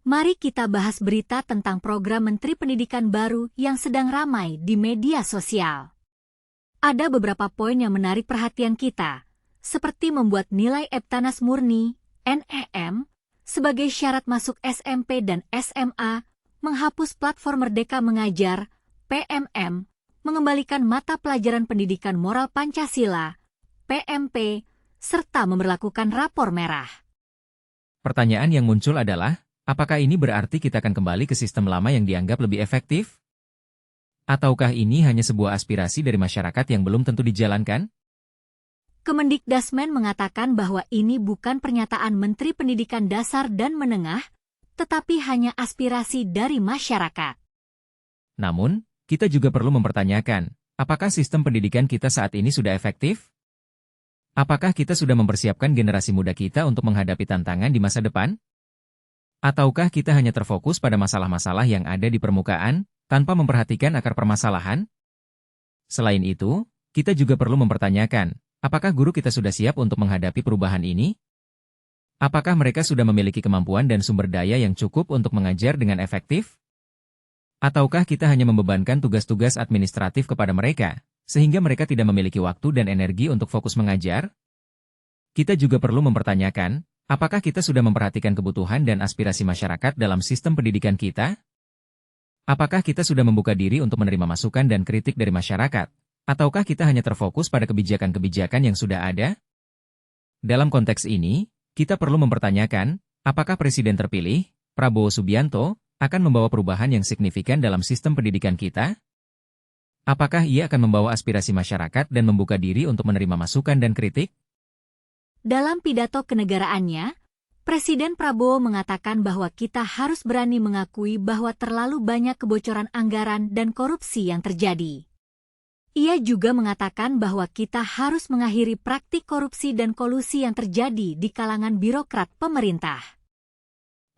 Mari kita bahas berita tentang program Menteri Pendidikan baru yang sedang ramai di media sosial. Ada beberapa poin yang menarik perhatian kita, seperti membuat nilai EBTANAS murni, NEM, sebagai syarat masuk SMP dan SMA, menghapus platform Merdeka Mengajar, PMM, mengembalikan mata pelajaran pendidikan moral Pancasila, PMP, serta memberlakukan rapor merah. Pertanyaan yang muncul adalah, apakah ini berarti kita akan kembali ke sistem lama yang dianggap lebih efektif? Ataukah ini hanya sebuah aspirasi dari masyarakat yang belum tentu dijalankan? Kemendikdasmen mengatakan bahwa ini bukan pernyataan Menteri Pendidikan Dasar dan Menengah, tetapi hanya aspirasi dari masyarakat. Namun, kita juga perlu mempertanyakan, apakah sistem pendidikan kita saat ini sudah efektif? Apakah kita sudah mempersiapkan generasi muda kita untuk menghadapi tantangan di masa depan? Ataukah kita hanya terfokus pada masalah-masalah yang ada di permukaan, tanpa memperhatikan akar permasalahan? Selain itu, kita juga perlu mempertanyakan, apakah guru kita sudah siap untuk menghadapi perubahan ini? Apakah mereka sudah memiliki kemampuan dan sumber daya yang cukup untuk mengajar dengan efektif? Ataukah kita hanya membebankan tugas-tugas administratif kepada mereka, sehingga mereka tidak memiliki waktu dan energi untuk fokus mengajar? Kita juga perlu mempertanyakan, apakah kita sudah memperhatikan kebutuhan dan aspirasi masyarakat dalam sistem pendidikan kita? Apakah kita sudah membuka diri untuk menerima masukan dan kritik dari masyarakat? Ataukah kita hanya terfokus pada kebijakan-kebijakan yang sudah ada? Dalam konteks ini, kita perlu mempertanyakan, apakah Presiden terpilih, Prabowo Subianto, akan membawa perubahan yang signifikan dalam sistem pendidikan kita? Apakah ia akan membawa aspirasi masyarakat dan membuka diri untuk menerima masukan dan kritik? Dalam pidato kenegaraannya, Presiden Prabowo mengatakan bahwa kita harus berani mengakui bahwa terlalu banyak kebocoran anggaran dan korupsi yang terjadi. Ia juga mengatakan bahwa kita harus mengakhiri praktik korupsi dan kolusi yang terjadi di kalangan birokrat pemerintah.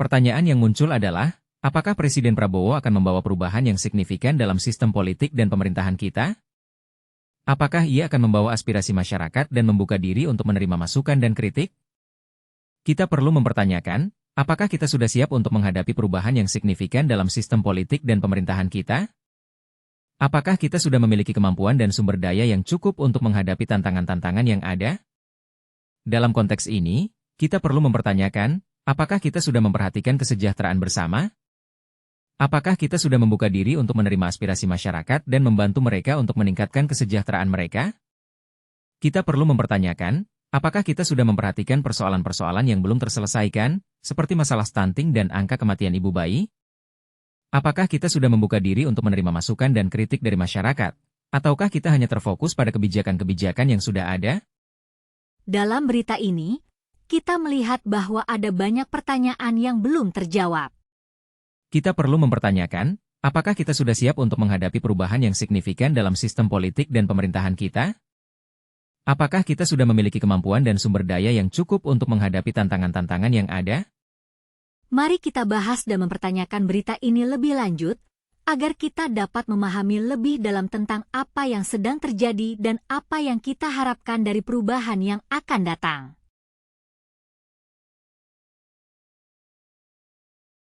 Pertanyaan yang muncul adalah, apakah Presiden Prabowo akan membawa perubahan yang signifikan dalam sistem politik dan pemerintahan kita? Apakah ia akan membawa aspirasi masyarakat dan membuka diri untuk menerima masukan dan kritik? Kita perlu mempertanyakan, apakah kita sudah siap untuk menghadapi perubahan yang signifikan dalam sistem politik dan pemerintahan kita? Apakah kita sudah memiliki kemampuan dan sumber daya yang cukup untuk menghadapi tantangan-tantangan yang ada? Dalam konteks ini, kita perlu mempertanyakan, apakah kita sudah memperhatikan kesejahteraan bersama? Apakah kita sudah membuka diri untuk menerima aspirasi masyarakat dan membantu mereka untuk meningkatkan kesejahteraan mereka? Kita perlu mempertanyakan, apakah kita sudah memperhatikan persoalan-persoalan yang belum terselesaikan, seperti masalah stunting dan angka kematian ibu bayi? Apakah kita sudah membuka diri untuk menerima masukan dan kritik dari masyarakat? Ataukah kita hanya terfokus pada kebijakan-kebijakan yang sudah ada? Dalam berita ini, kita melihat bahwa ada banyak pertanyaan yang belum terjawab. Kita perlu mempertanyakan, apakah kita sudah siap untuk menghadapi perubahan yang signifikan dalam sistem politik dan pemerintahan kita? Apakah kita sudah memiliki kemampuan dan sumber daya yang cukup untuk menghadapi tantangan-tantangan yang ada? Mari kita bahas dan mempertanyakan berita ini lebih lanjut, agar kita dapat memahami lebih dalam tentang apa yang sedang terjadi dan apa yang kita harapkan dari perubahan yang akan datang.